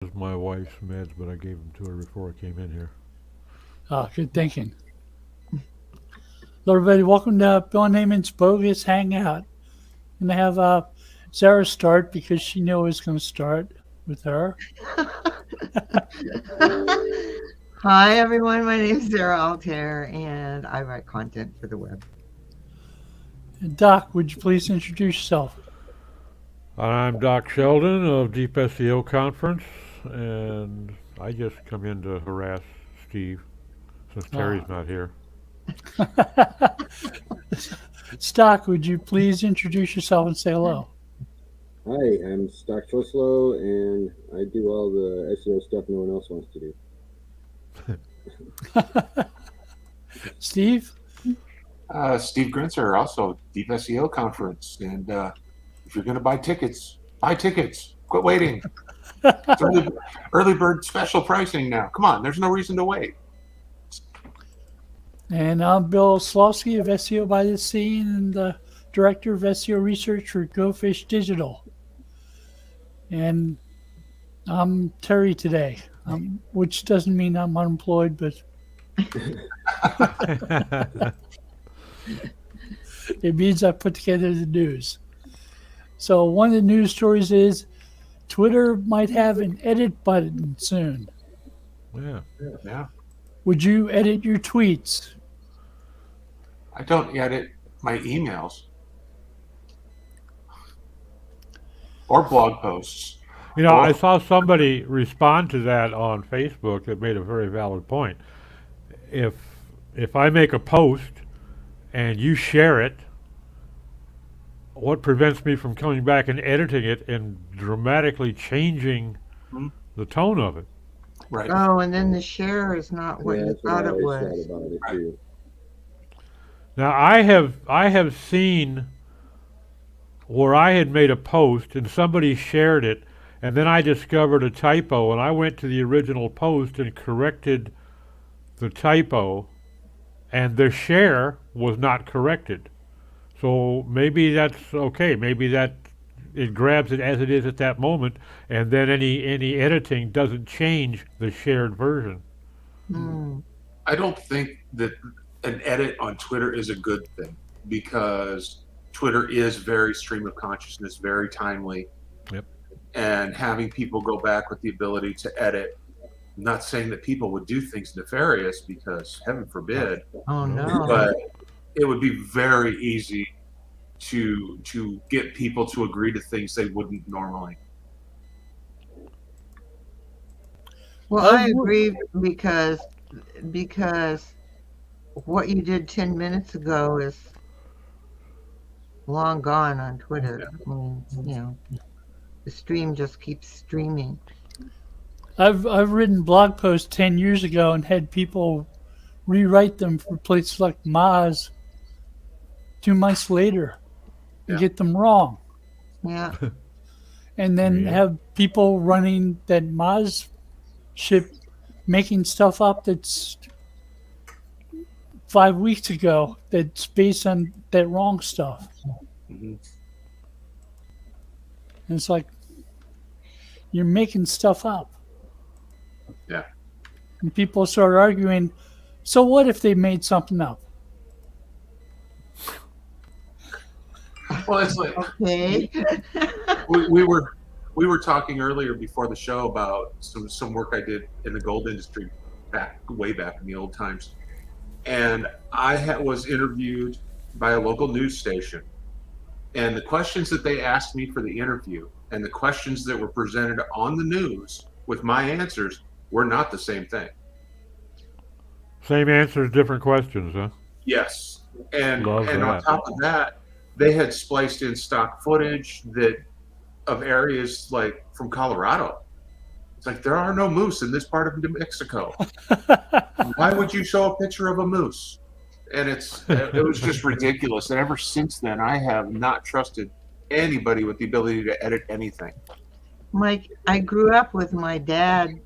This is my wife's meds, but I gave them to her before I came in here. Oh, good thinking. Hello, everybody. Welcome to Bill Neyman's Bogus Hangout. I'm going to have Sarah start because she knew I was going to start with her. Hi, everyone. My name is Sarah Altair, and I write content for the web. And Doc, would you please introduce yourself? I'm Doc Sheldon of Deep SEO Conference, and I just come in to harass Steve since Terry's not here. Stock, would you please introduce yourself and say hello? Hi, I'm Stock Truslow, and I do all the SEO stuff no one else wants to do. Steve? Steve Grinzer, also Deep SEO Conference. And if you're going to buy tickets, buy tickets. Quit waiting. It's early bird special pricing now. Come on, there's no reason to wait. And I'm Bill Slawski of SEO by the Scene and the Director of SEO Research for GoFish Digital. And I'm Terry today, which doesn't mean I'm unemployed, but it means I put together the news. So one of the news stories is Twitter might have an edit button soon. Yeah. Would you edit your tweets? I don't edit my emails or blog posts. You know, I saw somebody respond to that on Facebook that made a very valid point. If I make a post and you share it, what prevents me from coming back and editing it and dramatically changing the tone of it? Right. Oh, and then the share is not what Yeah, you that's what thought I it always was. thought about it too. Now I have seen where I had made a post and somebody shared it, and then I discovered a typo, and I went to the original post and corrected the typo, and the share was not corrected. So maybe that's okay. Maybe that it grabs it as it is at that moment, and then any editing doesn't change the shared version. Hmm. I don't think that an edit on Twitter is a good thing because Twitter is very stream of consciousness, very timely. Yep. And having people go back with the ability to edit, I'm not saying that people would do things nefarious because heaven forbid, Oh, no. but it would be very easy to get people to agree to things they wouldn't normally. Well, I agree because what you did 10 minutes ago is long gone on Twitter. I mean, the stream just keeps streaming. I've written blog posts 10 years ago and had people rewrite them for places like Maz 2 months later and Yeah. get them wrong. Yeah. And then Yeah. have people running that Maz ship making stuff up that's 5 weeks ago that's based on that wrong stuff. Mhm. And it's like you're making stuff up. Yeah. And people start arguing, so what if they made something up? Well, it's like Okay. we were talking earlier before the show about some work I did in the gold industry way back in the old times, and I was interviewed by a local news station, and the questions that they asked me for the interview and the questions that were presented on the news with my answers were not the same thing. Same answers, different questions, huh? Yes, and Love on that. top of that, they had spliced in stock footage of areas like from Colorado. It's like there are no moose in this part of New Mexico. Why would you show a picture of a moose? And it was just ridiculous. And ever since then, I have not trusted anybody with the ability to edit anything. Mike, I grew up with my dad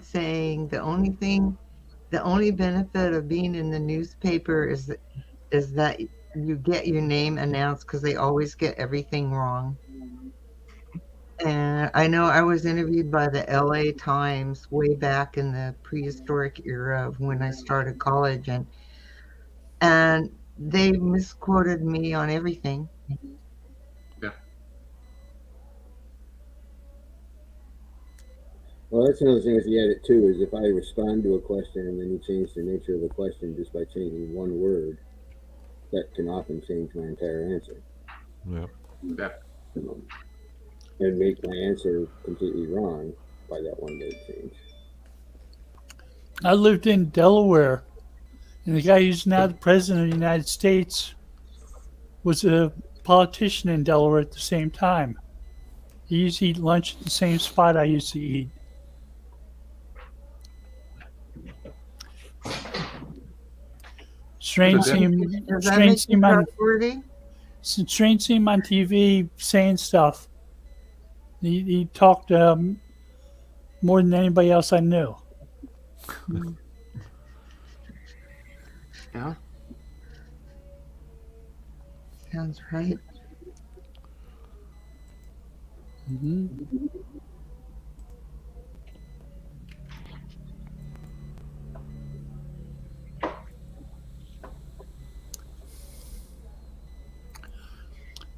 saying the only benefit of being in the newspaper is that you get your name announced because they always get everything wrong. And I know I was interviewed by the LA Times way back in the prehistoric era of when I started college, and they misquoted me on everything. Well, that's another thing as you edit too, is if I respond to a question and then you change the nature of the question just by changing one word, that can often change my entire answer. Yeah. Yeah. And make my answer completely wrong by that one word change. I lived in Delaware, and the guy who's now the president of the United States was a politician in Delaware at the same time. He used to eat lunch at the same spot I used to eat. Strange Does that- seem Does that strange make you seem on trustworthy? strange seem on TV saying stuff. He talked more than anybody else I knew. Yeah. Sounds right. Hmm.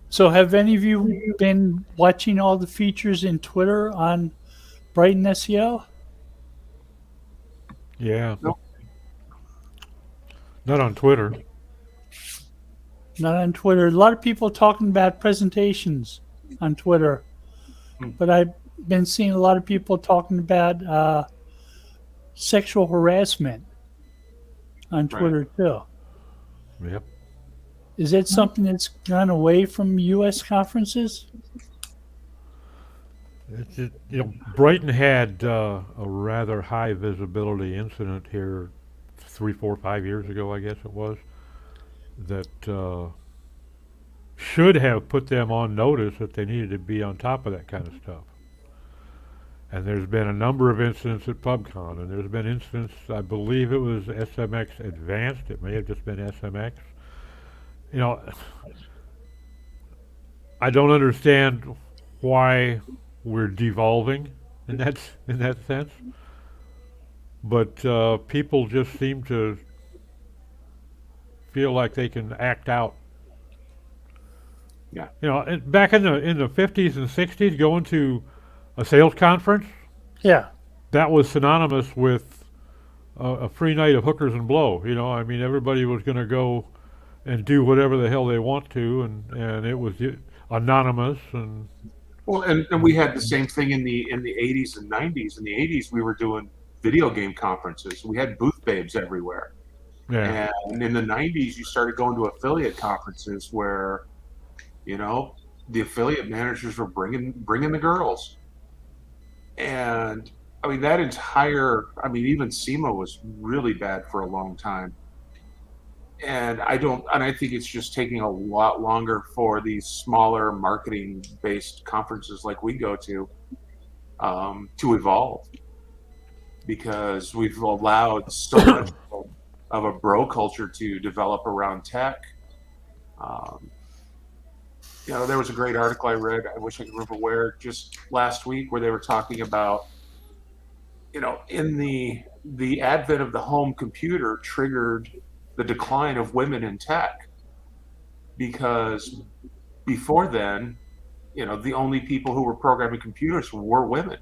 So, have any of you been watching all the features in Twitter on Brighton SEO? Yeah. Nope. Not on Twitter. Not on Twitter. A lot of people talking about presentations on Twitter, but I've been seeing a lot of people talking about sexual harassment on Twitter too. Yep. Is that something that's gone away from U.S. conferences? It's just, Brighton had a rather high visibility incident here 3, 4, 5 years ago, I guess it was, that should have put them on notice that they needed to be on top of that kind of stuff. And there's been a number of incidents at PubCon, and there's been incidents, I believe it was SMX Advanced, it may have just been SMX. I don't understand why we're devolving in that sense, but people just seem to feel like they can act out. Yeah. Back in the 50s and 60s, going to a sales conference, Yeah. that was synonymous with a free night of hookers and blow. I mean, everybody was going to go and do whatever the hell they want to, and it was anonymous. And Well, and we had the same thing in the 80s and 90s. In the 80s, we were doing video game conferences. We had booth babes everywhere. yeah, And in the 90s, you started going to affiliate conferences where, the affiliate managers were bringing the girls. And I mean, even SEMA was really bad for a long time. And I think it's just taking a lot longer for these smaller marketing-based conferences like we go to evolve, because we've allowed so much of a bro culture to develop around tech. There was a great article I read, I wish I could remember where, just last week, where they were talking about, in the advent of the home computer triggered the decline of women in tech, because before then, the only people who were programming computers were women,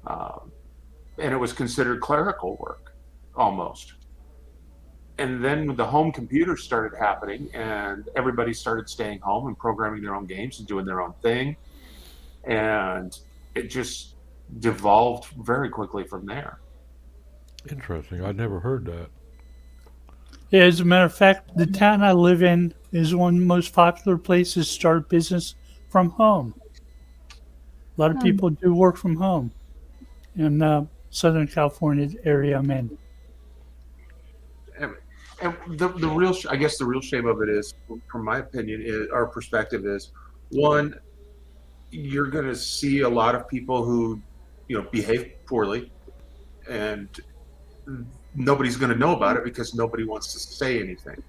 and it was considered clerical work almost. And then the home computers started happening, and everybody started staying home and programming their own games and doing their own thing, and it just devolved very quickly from there. interesting. I'd never heard that. Yeah, as a matter of fact, the town I live in is one of the most popular places to start business from home. A lot of people do work from home in Southern California area I'm in. And the real, I guess the real shame of it is, from my opinion, our perspective is, one, you're going to see a lot of people who, behave poorly, and nobody's going to know about it because nobody wants to say anything.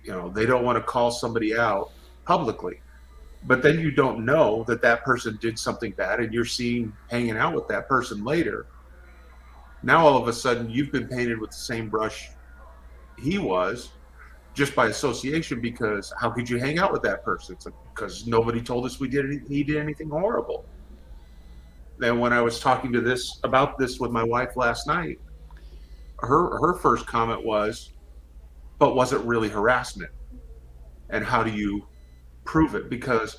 They don't want to call somebody out publicly. but then you don't know that that person did something bad, and you're seen hanging out with that person later. Now all of a sudden you've been painted with the same brush he was, just by association, because how could you hang out with that person? It's like, because nobody told us he did anything horrible. Then when I was talking to about this with my wife last night, her first comment was, but was it really harassment? And how do you prove it? Because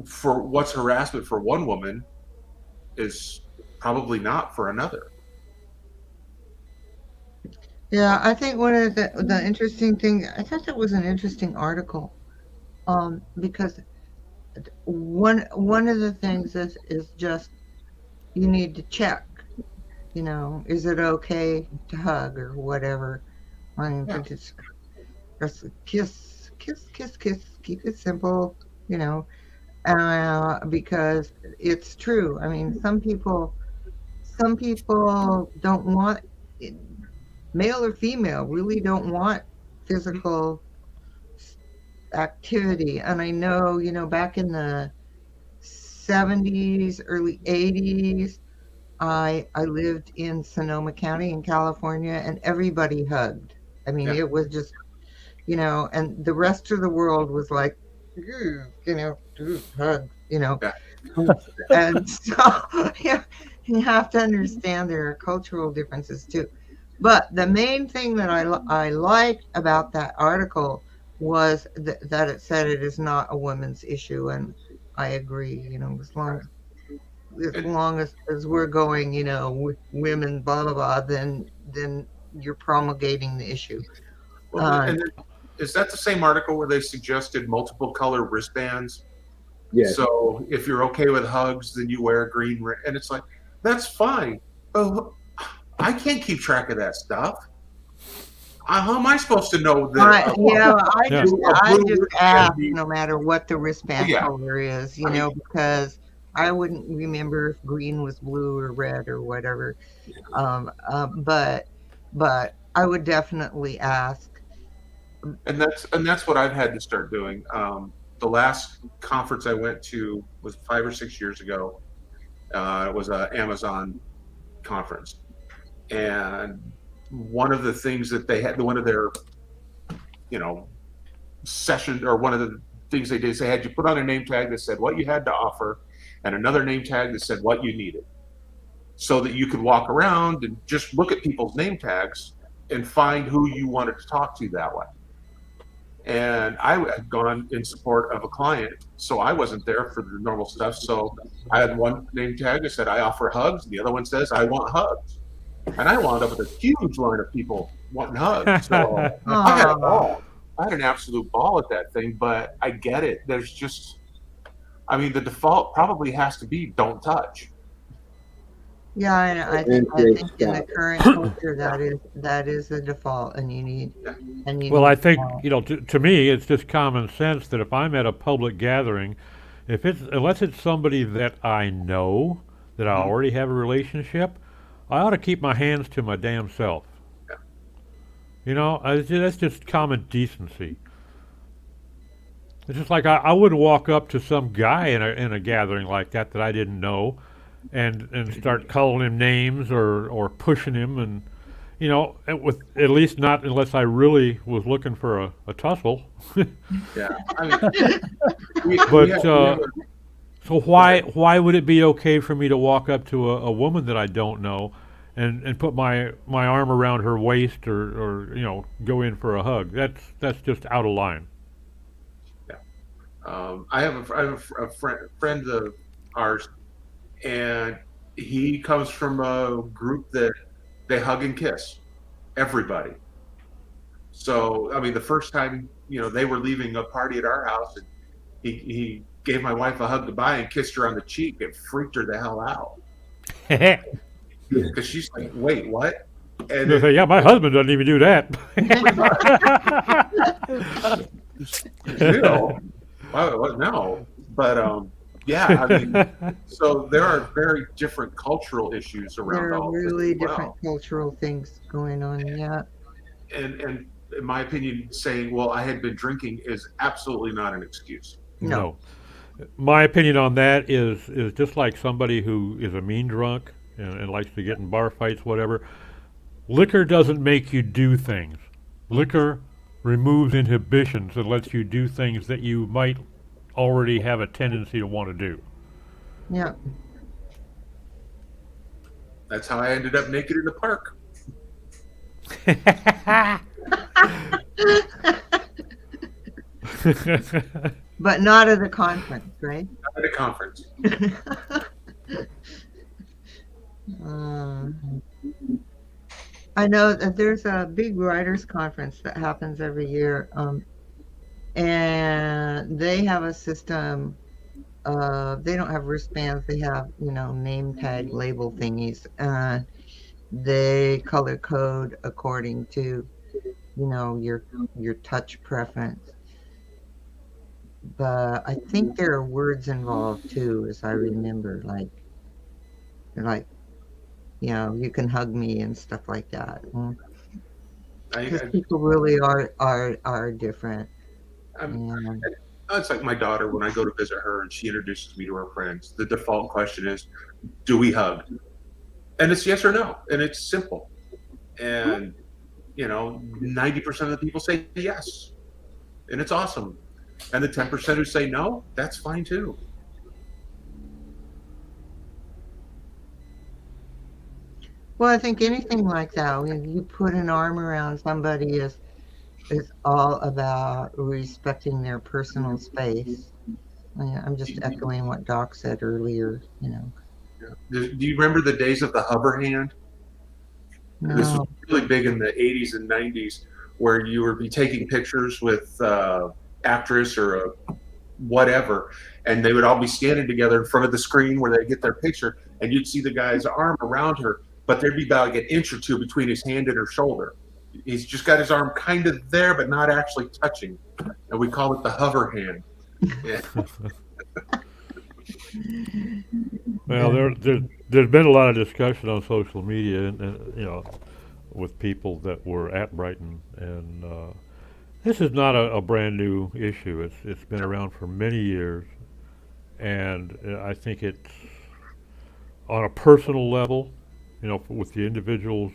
for what's harassment for one woman is probably not for another. Yeah, I think one of the interesting things, I thought that was an interesting article, because one of the things is just you need to check, is it okay to hug or whatever? I mean, Yeah. just kiss, kiss, kiss, kiss, keep it simple, because it's true. I mean, some people don't want, male or female, really don't want physical activity. And I know, back in the 70s, early 80s, I lived in Sonoma County in California, and everybody hugged. I mean, Yeah. it was just, and the rest of the world was like, hug, Yeah. And so yeah, you have to understand there are cultural differences too. But the main thing that I liked about that article was that it said it is not a women's issue, and I agree. As long as we're going, women, blah blah blah, then you're promulgating the issue. Well, and then, is that the same article where they suggested multiple color wristbands? Yes. So if you're okay with hugs, then you wear a green, and it's like, that's fine. But I can't keep track of that stuff. How am I supposed to know that? I just blue ask, wristband- no matter what the wristband Yeah. color is, I mean- because I wouldn't remember if green was blue or red or whatever. But I would definitely ask. And that's what I've had to start doing. The last conference I went to was 5 or 6 years ago. It was an Amazon conference, and one of the things that they had, one of their, session, or one of the things they did is they had you put on a name tag that said what you had to offer, and another name tag that said what you needed, so that you could walk around and just look at people's name tags and find who you wanted to talk to that way. And I had gone in support of a client, so I wasn't there for the normal stuff. So I had one name tag that said I offer hugs, and the other one says I want hugs. And I wound up with a huge line of people wanting hugs. So I had a ball. I had an absolute ball at that thing, but I get it. There's just, I mean, the default probably has to be don't touch. Yeah, and I think in the current culture that is the default, and you need. Well, I think, to me, it's just common sense that if I'm at a public gathering, unless it's somebody that I know, that I already have a relationship, I ought to keep my hands to my damn self. That's just common decency. It's just like I wouldn't walk up to some guy in a gathering like that I didn't know, and start calling him names or pushing him, and with at least not unless I really was looking for a tussle. Yeah, I mean, so why would it be okay for me to walk up to a woman that I don't know and put my arm around her waist or go in for a hug? That's just out of line. I have a friend of ours, and he comes from a group that they hug and kiss everybody. So, I mean, the first time, they were leaving a party at our house, and he gave my wife a hug goodbye and kissed her on the cheek. It freaked her the hell out. Because she's like, wait, what? And Say, yeah, my husband doesn't even do that. No. But, yeah, I mean, so there are very different cultural issues around There all are of this really as well. different cultural things going on. Yeah. And in my opinion, saying, well, I had been drinking is absolutely not an excuse. No. My opinion on that is just like somebody who is a mean drunk and likes to get in bar fights, whatever. Liquor doesn't make you do things. Liquor removes inhibitions and lets you do things that you might already have a tendency to want to do. Yeah. That's how I ended up naked in the park. But not at a conference, right? At a conference. I know that there's a big writers conference that happens every year, and they have a system. They don't have wristbands. They have, name tag label thingies. They color code according to, your touch preference. But I think there are words involved too, as I remember, like, you can hug me and stuff like that. Because people really are different. And, It's like my daughter, when I go to visit her and she introduces me to her friends, the default question is, do we hug? And it's yes or no. And it's simple. And, 90% of the people say yes. And it's awesome. And the 10% who say no, that's fine too. well, I think anything like that, when you put an arm around somebody, is all about respecting their personal space. I'm just echoing what Doc said earlier. Do you remember the days of the hover hand? This was No. really big in the 80s and 90s, where you would be taking pictures with actress or whatever, and they would all be standing together in front of the screen where they get their picture, and you'd see the guy's arm around her, but there'd be about like an inch or two between his hand and her shoulder. He's just got his arm kind of there, but not actually touching, and we call it the hover hand. Yeah. Well, there's been a lot of discussion on social media, and with people that were at Brighton, and this is not a brand new issue. It's been around for many years, and I think it's on a personal level, with the individuals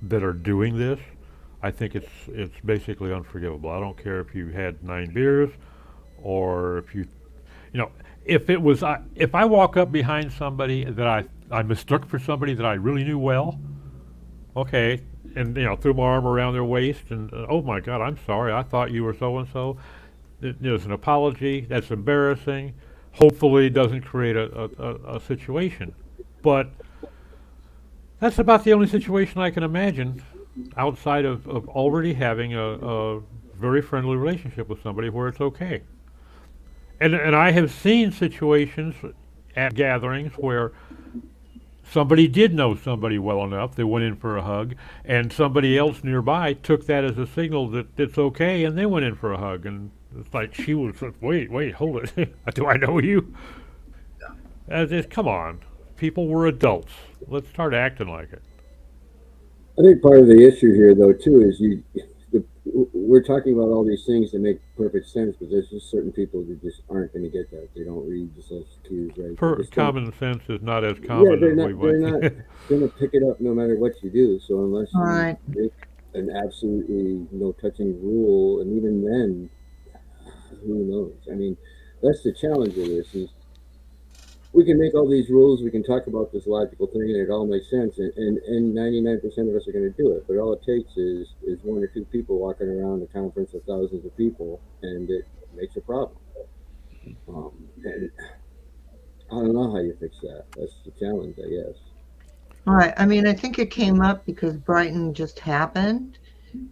that are doing this. I think it's basically unforgivable. I don't care if you had 9 beers, or if if I walk up behind somebody that I mistook for somebody that I really knew well, okay, and threw my arm around their waist and oh my God, I'm sorry, I thought you were so and so. There's an apology. That's embarrassing. Hopefully, it doesn't create a situation, but that's about the only situation I can imagine outside of already having a very friendly relationship with somebody where it's okay. And I have seen situations at gatherings where somebody did know somebody well enough, they went in for a hug, and somebody else nearby took that as a signal that it's okay, and they went in for a hug. And it's like she was, wait, hold it. Do I know you? Come on. People were adults. Let's start acting like it. I think part of the issue here, though, too, is we're talking about all these things that make perfect sense, but there's just certain people who just aren't going to get that. They don't read the social cues, right? Common sense is not as common as they're not going to pick it up no matter what you do. So unless you make an absolutely no touching rule, and even then, who knows? I mean, that's the challenge of this. Is we can make all these rules, we can talk about this logical thing, and it all makes sense, and 99% of us are going to do it. But all it takes is 1 or 2 people walking around a conference of thousands of people, and it makes a problem. And I don't know how you fix that. That's the challenge, I guess. All right. I mean, I think it came up because Brighton just happened,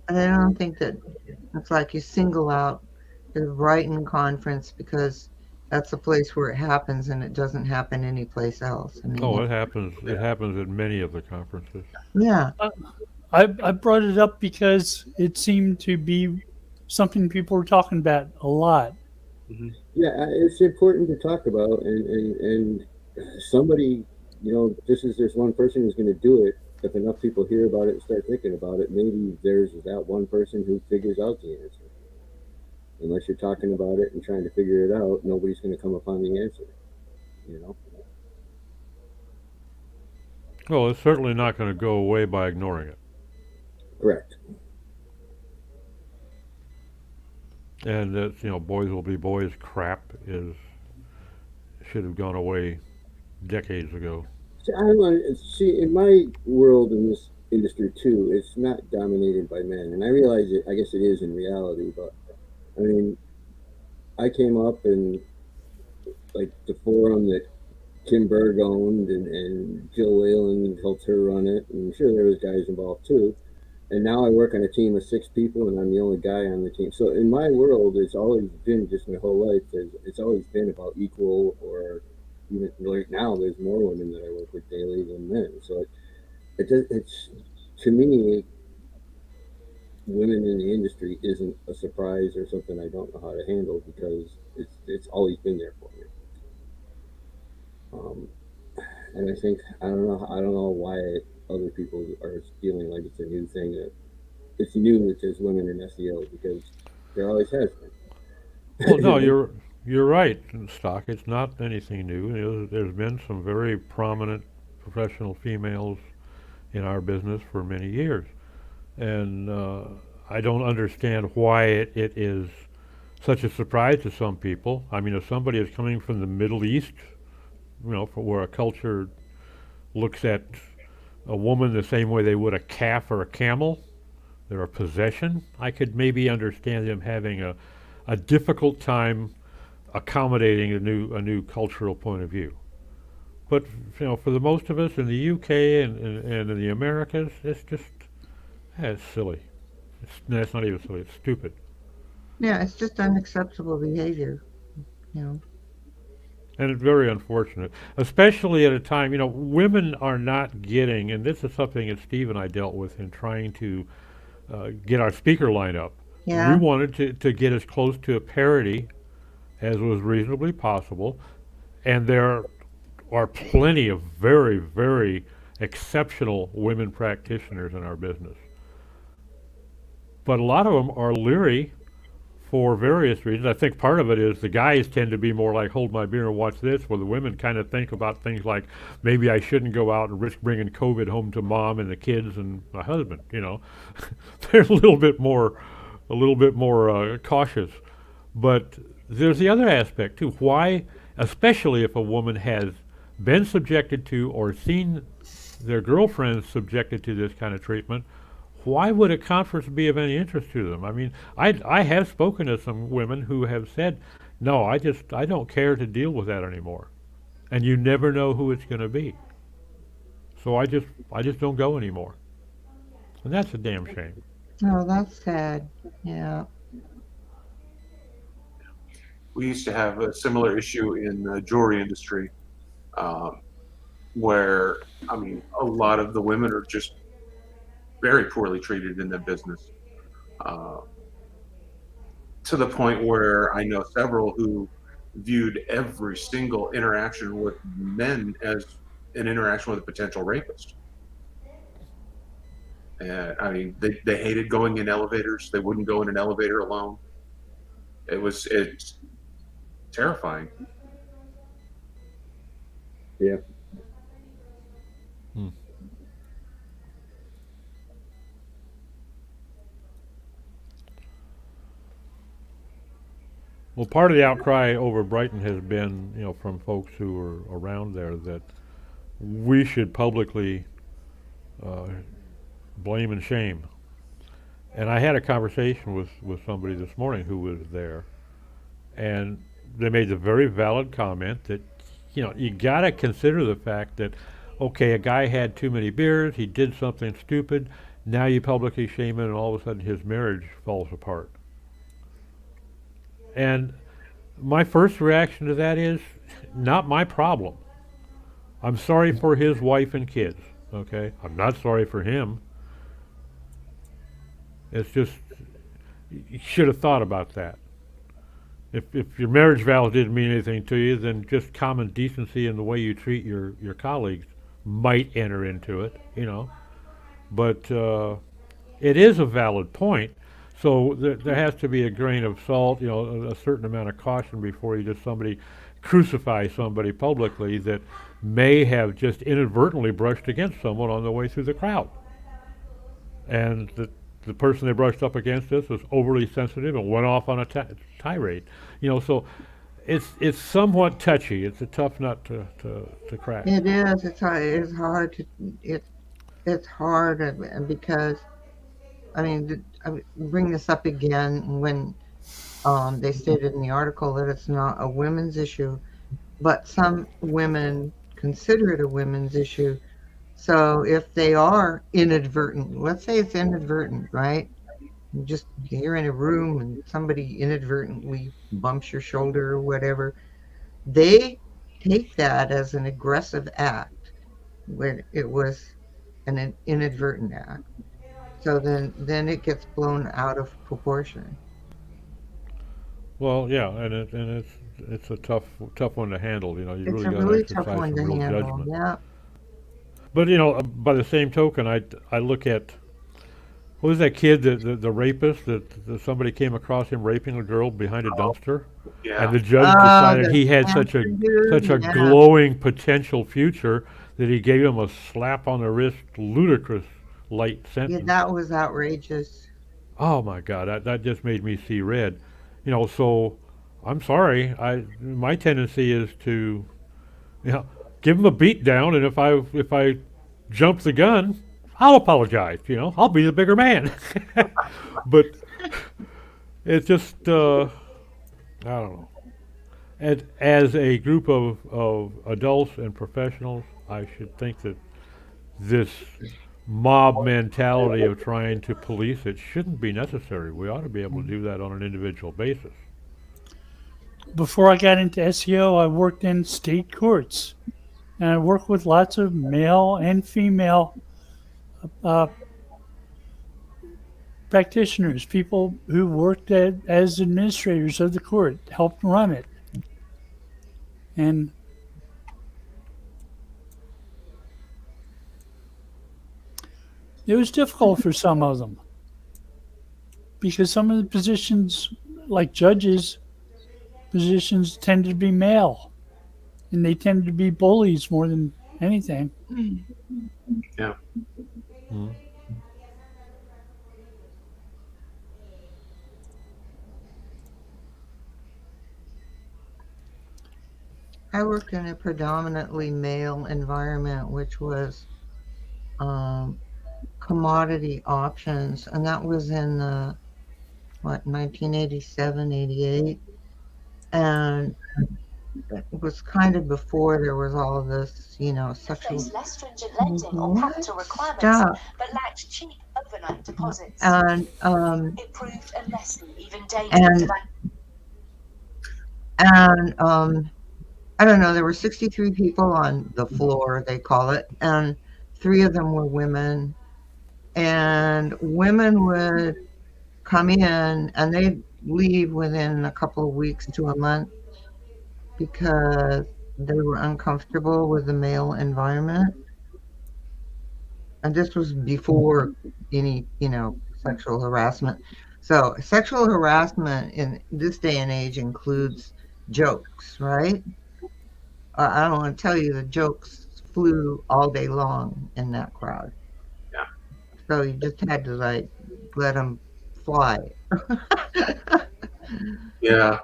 and I don't think that it's like you single out the Brighton conference because that's the place where it happens, and it doesn't happen anyplace else. I mean, it happens. It happens at many of the conferences. Yeah. I brought it up because it seemed to be something people were talking about a lot. Mm-hmm. Yeah, it's important to talk about, and somebody, just as there's one person who's going to do it, if enough people hear about it and start thinking about it, maybe there's that one person who figures out the answer. unless you're talking about it and trying to figure it out, nobody's going to come upon the answer. You know. Well, it's certainly not going to go away by ignoring it. Correct. And that, boys will be boys crap should have gone away decades ago. See, I don't know. See, in my world in this industry too, it's not dominated by men, and I realize it. I guess it is in reality, but I mean, I came up in like the forum that Kim Berg owned, and Jill Whalen helped her run it, and I'm sure there was guys involved too. And now I work on a team of 6 people, and I'm the only guy on the team. So in my world, it's always been just my whole life. It's always been about equal, or even right now, there's more women that I work with daily than men. So it's to me, women in the industry isn't a surprise or something I don't know how to handle, because it's always been there for me. Um, and I don't know why other people are feeling like it's a new thing. That it's new that there's women in SEO, because there always has Well, no, been. you're right, Stock. It's not anything new. There's been some very prominent professional females in our business for many years, and I don't understand why it is such a surprise to some people. I mean, if somebody is coming from the Middle East, from where a culture looks at a woman the same way they would a calf or a camel, they're a possession, I could maybe understand them having a difficult time accommodating a new cultural point of view. But for the most of us in the UK and in the Americas, it's silly. No, it's not even silly. It's stupid. Yeah, it's just unacceptable behavior, you know. And it's very unfortunate, especially at a time, women are not getting, and this is something that Steve and I dealt with in trying to get our speaker line up. We Yeah. wanted to get as close to a parity as was reasonably possible, and there are plenty of very, very exceptional women practitioners in our business. But a lot of them are leery for various reasons. I think part of it is the guys tend to be more like, hold my beer and watch this, where the women kind of think about things like, maybe I shouldn't go out and risk bringing COVID home to mom and the kids and my husband. They're a little bit more cautious. But there's the other aspect too. Why, especially if a woman has been subjected to or seen their girlfriends subjected to this kind of treatment, why would a conference be of any interest to them? I mean, I have spoken to some women who have said, no, I don't care to deal with that anymore. And you never know who it's going to be. So I just don't go anymore. And that's a damn shame. Oh, that's sad. Yeah. We used to have a similar issue in the jewelry industry, um, where I mean, a lot of the women are just very poorly treated in the business, uh, to the point where I know several who viewed every single interaction with men as an interaction with a potential rapist. And I mean, they hated going in elevators. They wouldn't go in an elevator alone. It's terrifying. Yeah. Hmm. Well, part of the outcry over Brighton has been, from folks who are around there, that we should publicly uh, blame and shame. And I had a conversation with somebody this morning who was there, and they made the very valid comment that, you got to consider the fact that, okay, a guy had too many beers, he did something stupid, now you publicly shame him, and all of a sudden his marriage falls apart. And my first reaction to that is, not my problem. I'm sorry for his wife and kids, okay? I'm not sorry for him. It's just, you should have thought about that. If your marriage vows didn't mean anything to you, then just common decency in the way you treat your colleagues might enter into it. But it is a valid point. So there has to be a grain of salt, a certain amount of caution before you just somebody crucify somebody publicly that may have just inadvertently brushed against someone on the way through the crowd. And the person they brushed up against this was overly sensitive and went off on a tirade. So it's somewhat touchy. It's a tough nut to crack. It is. It's hard to it's hard because I bring this up again when they stated in the article that it's not a women's issue, but some women consider it a women's issue. So if they are inadvertent, let's say it's inadvertent, right? You're in a room and somebody inadvertently bumps your shoulder or whatever, they take that as an aggressive act when it was an inadvertent act. So then it gets blown out of proportion. Well, yeah, and it's a tough one to handle. You It's really a got to really tough exercise one some to real handle. judgment. Yeah. But by the same token, I look at who was that kid, the rapist that somebody came across him raping a girl behind a dumpster, Yeah. and the judge Oh, decided the he had such a dude, yeah. glowing potential future that he gave him a slap on the wrist, ludicrous light Yeah, sentence. that was outrageous. Oh my God, that just made me see red. So I'm sorry. My tendency is to, give him a beat down, and if I jump the gun, I'll apologize. I'll be the bigger man. But it's just I don't know. As a group of adults and professionals, I should think that this mob mentality of trying to police it shouldn't be necessary. We ought to be able to do that on an individual basis. Before I got into SEO, I worked in state courts, and I worked with lots of male and female practitioners, people who worked as administrators of the court, helped run it. And it was difficult for some of them because some of the positions, like judges, positions tended to be male, and they tended to be bullies more than anything. Yeah. Hmm. I worked in a predominantly male environment, which was commodity options, and that was in 1987, 88, and it was kind of before there was all of this, sexual less stringent lending or capital requirements, stuff. but lacked cheap overnight deposits. And It proved a lesson even dangerous. and I don't know, there were 63 people on the floor, they call it, and 3 of them were women. And women would come in and they'd leave within a couple of weeks to a month because they were uncomfortable with the male environment. And this was before any, sexual harassment. So sexual harassment in this day and age includes jokes, right? I don't want to tell you the jokes flew all day long in that crowd. Yeah. So you just had to let them fly. Yeah.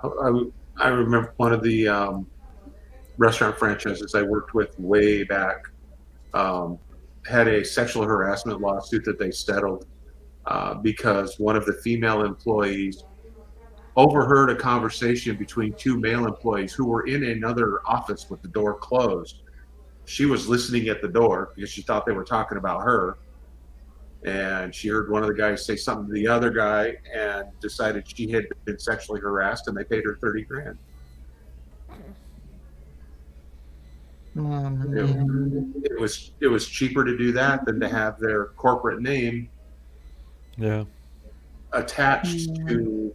I remember one of the restaurant franchises I worked with way back had a sexual harassment lawsuit that they settled because one of the female employees overheard a conversation between 2 male employees who were in another office with the door closed. She was listening at the door because she thought they were talking about her. And she heard one of the guys say something to the other guy and decided she had been sexually harassed, and they paid her $30,000. It was cheaper to do that than to have their corporate name attached to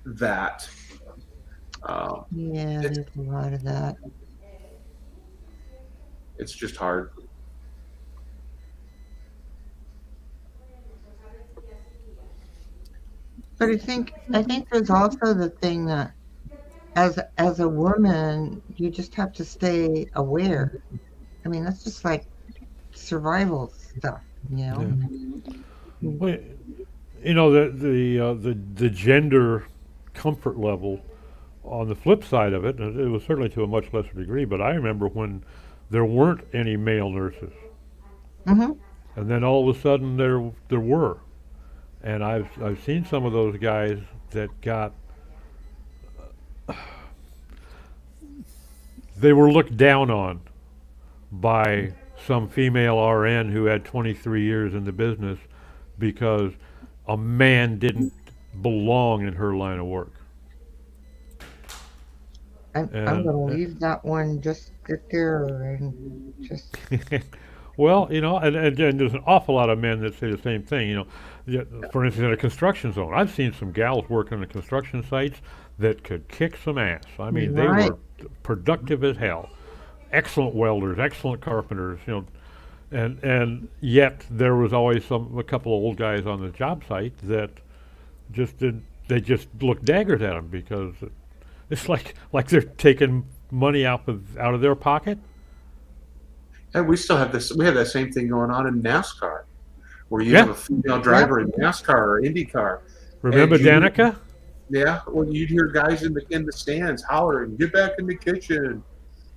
that. Yeah, there's a lot of that. It's just hard. But I think there's also the thing that as a woman, you just have to stay aware. I mean, that's just like survival stuff, you know. Well, you know, the gender comfort level on the flip side of it, and it was certainly to a much lesser degree, but I remember when there weren't any male nurses, Hmm. and then all of a sudden there were, and I've seen some of those guys that got they were looked down on by some female RN who had 23 years in the business because a man didn't belong in her line of work. I'm And gonna leave that one just sit there and just. well, you know, and there's an awful lot of men that say the same thing. You know, for instance, in a construction zone, I've seen some gals working on the construction sites that could kick some ass. I mean, they Right. were productive as hell, excellent welders, excellent carpenters. You know, and yet there was always a couple of old guys on the job site that just did they just looked daggers at them because it's like they're taking money out of their pocket. And we still have this. We have that same thing going on in NASCAR, where you Yeah. have a female driver in NASCAR or IndyCar. Remember And you- Danica? Yeah, well, you'd hear guys in the stands hollering, "Get back in the kitchen!"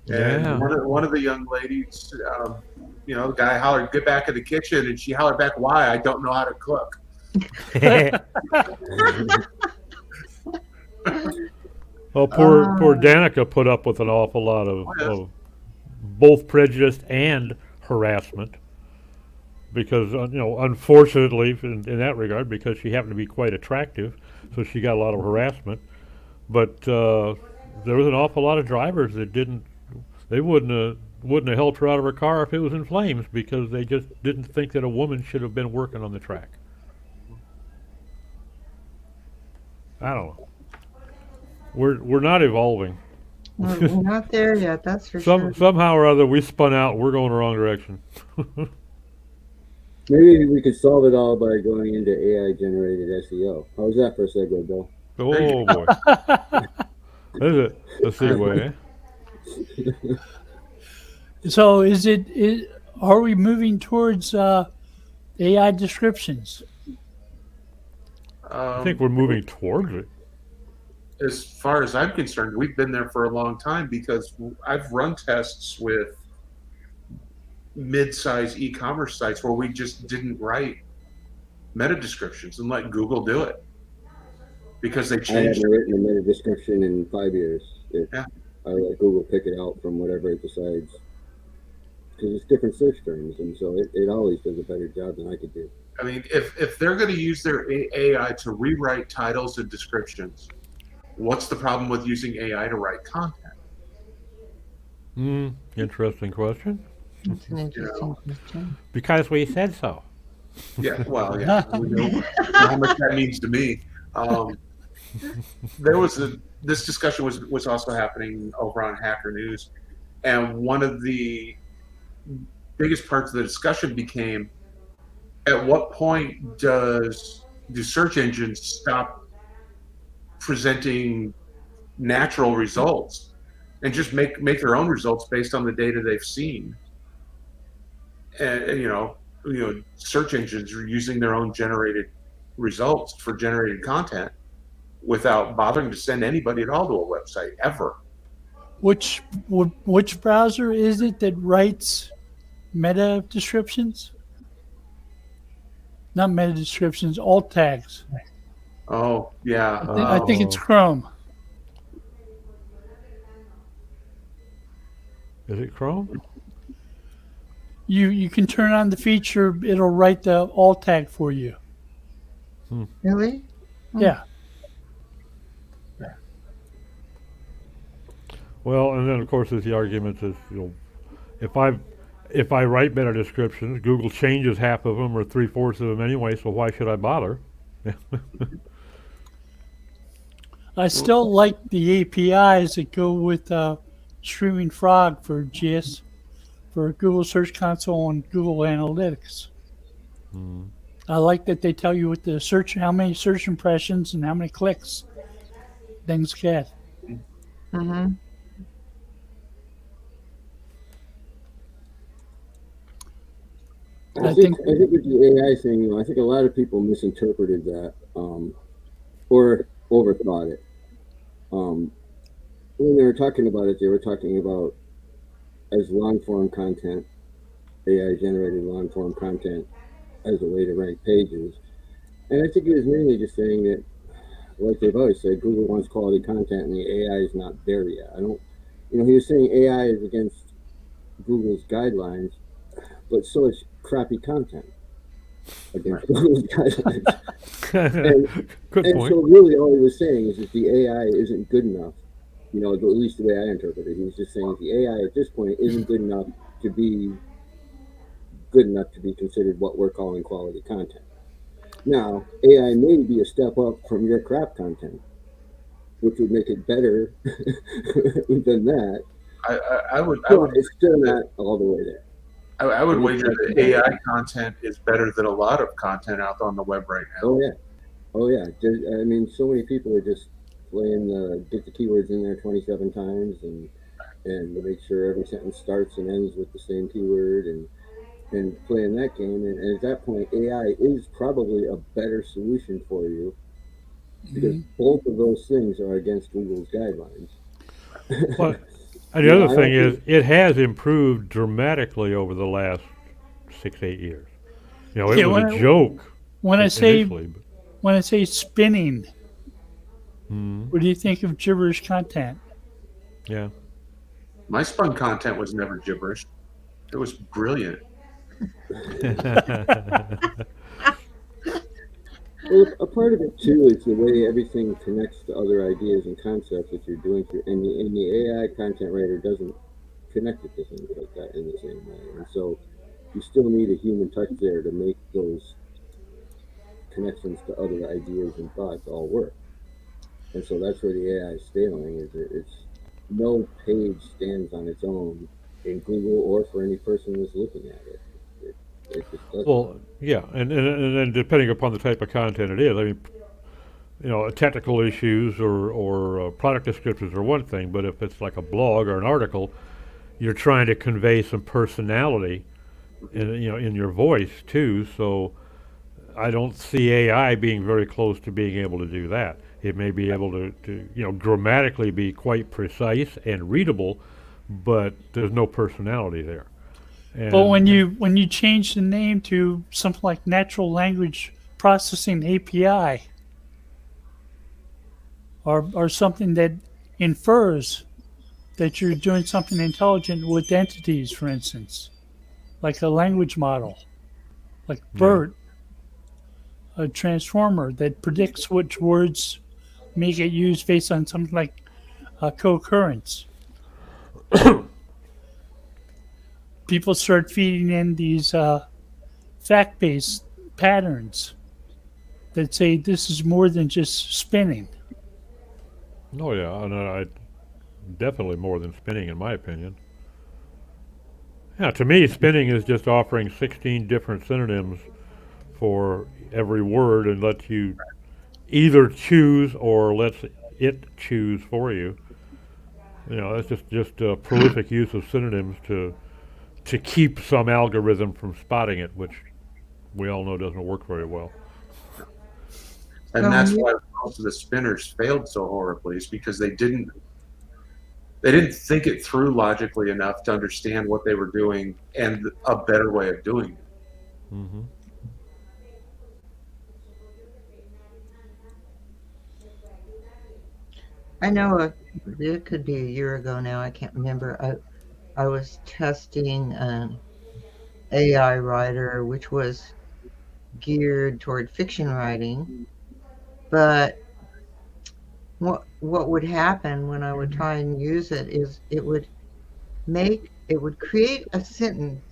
And Yeah. one of the young ladies, you know, the guy hollered, "Get back in the kitchen," and she hollered back, "Why? I don't know how to cook." Well, poor Danica put up with an awful lot of both prejudice and harassment because, you know, unfortunately, in that regard, because she happened to be quite attractive, so she got a lot of harassment. But there was an awful lot of drivers that wouldn't have helped her out of her car if it was in flames because they just didn't think that a woman should have been working on the track. I don't know. We're not evolving. We're not there yet, that's for sure. Somehow or other, we spun out. We're going the wrong direction. Maybe we could solve it all by going into AI generated SEO. How's that for a segue, Bill? Oh boy, is it a segue? Eh? So are we moving towards AI descriptions? I think we're moving towards it. As far as I'm concerned, we've been there for a long time because I've run tests with mid-size e-commerce sites where we just didn't write meta descriptions and let Google do it because they I changed. haven't written a meta description in 5 years. Yeah. I let Google pick it out from whatever it decides. Because it's different search terms, and so it always does a better job than I could do. I mean, if they're going to use their AI to rewrite titles and descriptions, what's the problem with using AI to write content? Interesting question. That's an interesting question. Because we said so. Yeah, well, yeah, we know how much that means to me. There was this discussion was also happening over on Hacker News, and one of the biggest parts of the discussion became, at what point do search engines stop presenting natural results and just make their own results based on the data they've seen? And you know, search engines are using their own generated results for generated content without bothering to send anybody at all to a website ever. Which browser is it that writes meta descriptions? Not meta descriptions, alt tags. Oh yeah, I think it's Chrome. Is it Chrome? You can turn on the feature; it'll write the alt tag for you. Really? Yeah. Well, and then of course there's the argument that, you know, if I write meta descriptions, Google changes half of them or 3/4 of them anyway. So why should I bother? I still like the APIs that go with Streaming Frog for GS, for Google Search Console and Google Analytics. I like that they tell you what the search, how many search impressions and how many clicks things get. Mm-hmm. I think I think with the AI thing, I think a lot of people misinterpreted that, or overthought it. When they were talking about it, they were talking about as long form content, AI generated long form content as a way to rank pages. And I think he was mainly just saying that, like they've always said, Google wants quality content and the AI is not there yet. I don't, he was saying AI is against Google's guidelines, but so is crappy content against Google's guidelines. Good And point. so really all he was saying is that the AI isn't good enough, at least the way I interpret it. He was just saying the AI at this point isn't good enough to be considered what we're calling quality content. Now, AI may be a step up from your crap content, which would make it better than that. I would But it's still not all the way there. I would wager that AI content is better than a lot of content out on the web right now. Oh yeah. I mean, so many people are just playing get the keywords in there 27 times and make sure every sentence starts and ends with the same keyword and playing that game. And at that point, AI is probably a better solution for you because both of those things are against Google's guidelines. Well, and the other thing is, it has improved dramatically over the last 6, 8 years. It Yeah, was a joke when I say initially. But, when I say spinning, mm, what do you think of gibberish content? yeah. My spun content was never gibberish. It was brilliant. Well, a part of it too is the way everything connects to other ideas and concepts that you're doing through, and the AI content writer doesn't connect it to things like that in the same way, and so you still need a human touch there to make those connections to other ideas and thoughts all work. And so that's where the AI is failing. Is it's no page stands on its own in Google or for any person that's looking at it. It just doesn't. Well, yeah, and then depending upon the type of content it is, I mean, technical issues or product descriptions are one thing, but if it's like a blog or an article, you're trying to convey some personality in your voice too. So I don't see AI being very close to being able to do that. It may be able to grammatically be quite precise and readable, but there's no personality there. But And when you change the name to something like Natural Language Processing API, or something that infers that you're doing something intelligent with entities, for instance, like a language model, like BERT, a transformer that predicts which words may get used based on something like co-occurrence. People start feeding in these fact-based patterns that say this is more than just spinning. oh yeah, and I definitely more than spinning in my opinion. Yeah, to me, spinning is just offering 16 different synonyms for every word and lets you either choose or lets it choose for you. That's just a prolific use of synonyms to keep some algorithm from spotting it, which we all know doesn't work very well. And that's why most of the spinners failed so horribly, is because they didn't think it through logically enough to understand what they were doing and a better way of doing it. Mm-hmm. I know it could be a year ago now. I can't remember. I was testing an AI writer, which was geared toward fiction writing. But what would happen when I would try and use it is it would create a sentence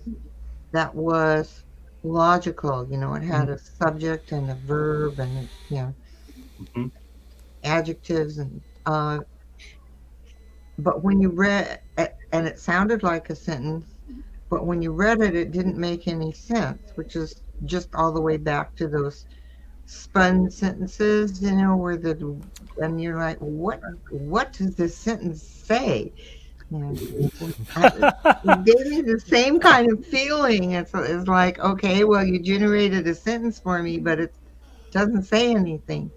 that was logical. It had a subject and a verb and Mm-hmm. adjectives and but when you read, and it sounded like a sentence, but when you read it, it didn't make any sense, which is just all the way back to those spun sentences, you know, and you're like, what does this sentence say? You know, it gave me the same kind of feeling. It's like, okay, well, you generated a sentence for me, but it doesn't say anything.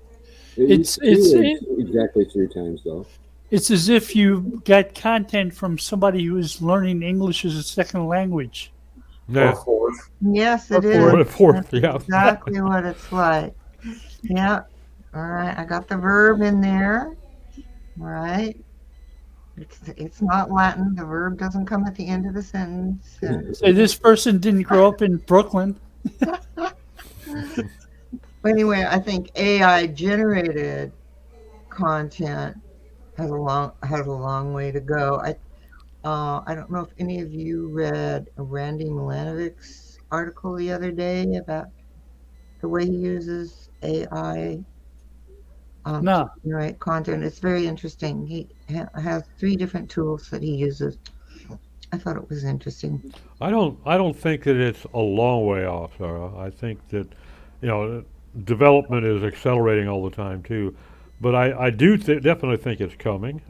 It's exactly 3 times though. It's as if you got content from somebody who is learning English as a second language. Yeah. Or fourth. Yes, it Or is. fourth, That's yeah. exactly what it's like. Yeah. All right. I got the verb in there. All right. It's not Latin. The verb doesn't come at the end of the sentence. say this person didn't grow up in Brooklyn. But anyway, I think AI generated content has a long way to go. I don't know if any of you read Randy Milanovic's article the other day about the way he uses AI No. to generate content. It's very interesting. He has 3 different tools that he uses. I thought it was interesting. I don't think that it's a long way off, Sarah. I think that, development is accelerating all the time too. But I do definitely think it's coming,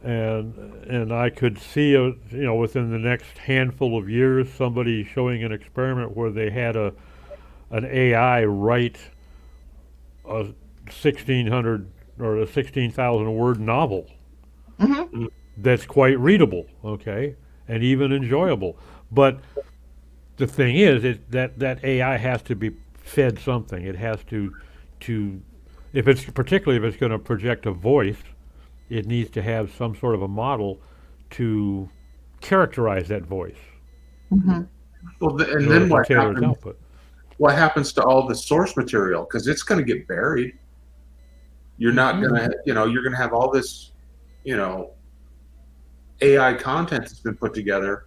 and I could see within the next handful of years somebody showing an experiment where they had an AI write a 1,600 or a 16,000 word novel Hmm. that's quite readable, okay, and even enjoyable. But the thing is that AI has to be fed something. It has to if it's particularly if it's going to project a voice, it needs to have some sort of a model to characterize that voice Hmm. Well, and in then order to tailor its output. what happens to all the source material? Because it's going to get buried. You're not going to, you're going to have all this, AI content that's been put together,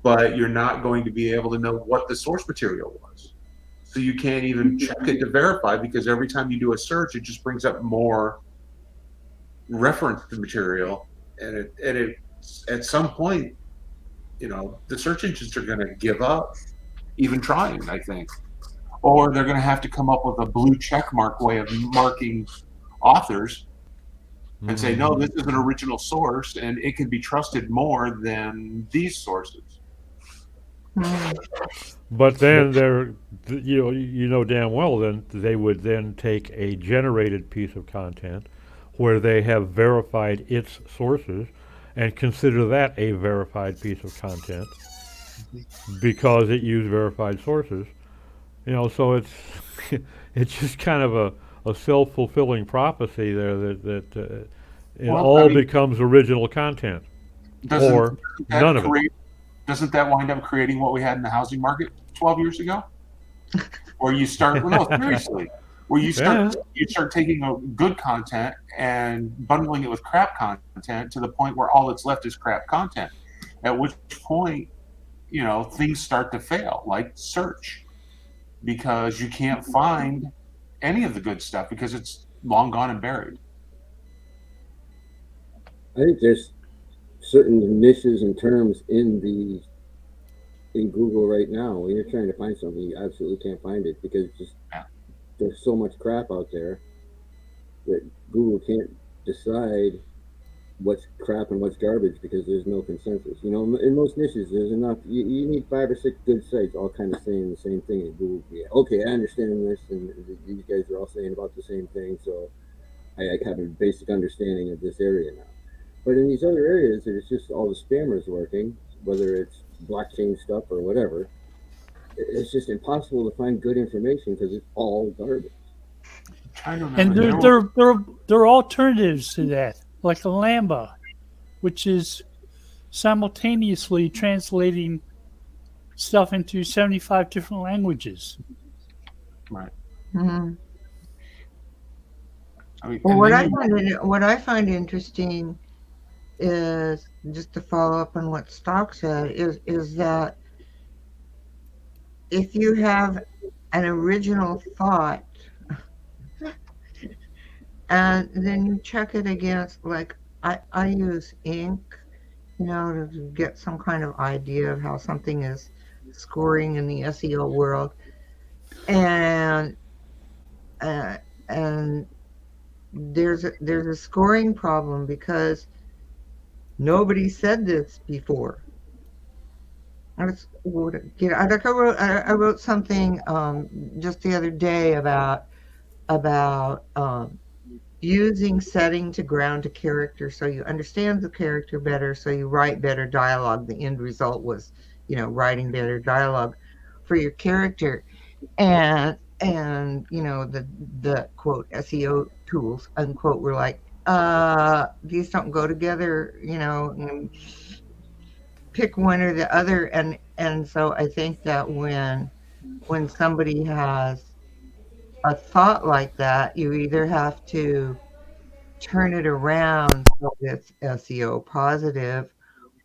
but you're not going to be able to know what the source material was. So you can't even check it to verify, because every time you do a search, it just brings up more reference material, and it at some point, the search engines are going to give up even trying, I think, or they're going to have to come up with a blue check mark way of marking authors and say, no, this is an original source and it can be trusted more than these sources. But then you know damn well then they would then take a generated piece of content where they have verified its sources and consider that a verified piece of content because it used verified sources. So it's it's just kind of a self-fulfilling prophecy there that it Well, all becomes original content or that none of it. Doesn't that wind up creating what we had in the housing market 12 years ago? Where you start, no, seriously, where you start taking a good content and bundling it with crap content to the point where all that's left is crap content. At which point, things start to fail, like search, because you can't find any of the good stuff because it's long gone and buried. I think there's certain niches and terms in Google right now. When you're trying to find something, you absolutely can't find it because there's so much crap out there that Google can't decide what's crap and what's garbage because there's no consensus. In most niches, there's enough. You need 5 or 6 good sites all kind of saying the same thing. And Google, okay, I understand this, and these guys are all saying about the same thing, so I have a basic understanding of this area now. But in these other areas, it's just all the spammers working, whether it's blockchain stuff or whatever. It's just impossible to find good information because it's all garbage. And there are alternatives to that, like a Lambda, which is simultaneously translating stuff into 75 different languages. Right. Mm-hmm. Well, what I find interesting is, just to follow up on what Stock said, is that if you have an original thought and then you check it against, like I use ink, to get some kind of idea of how something is scoring in the SEO world. and uh, and there's a scoring problem because nobody said this before. I wrote something just the other day about using setting to ground a character so you understand the character better, so you write better dialogue. The end result was, writing better dialogue for your character, and the quote SEO tools unquote were like, these don't go together, and pick one or the other, and so I think that when somebody has a thought like that, you either have to turn it around so it's SEO positive,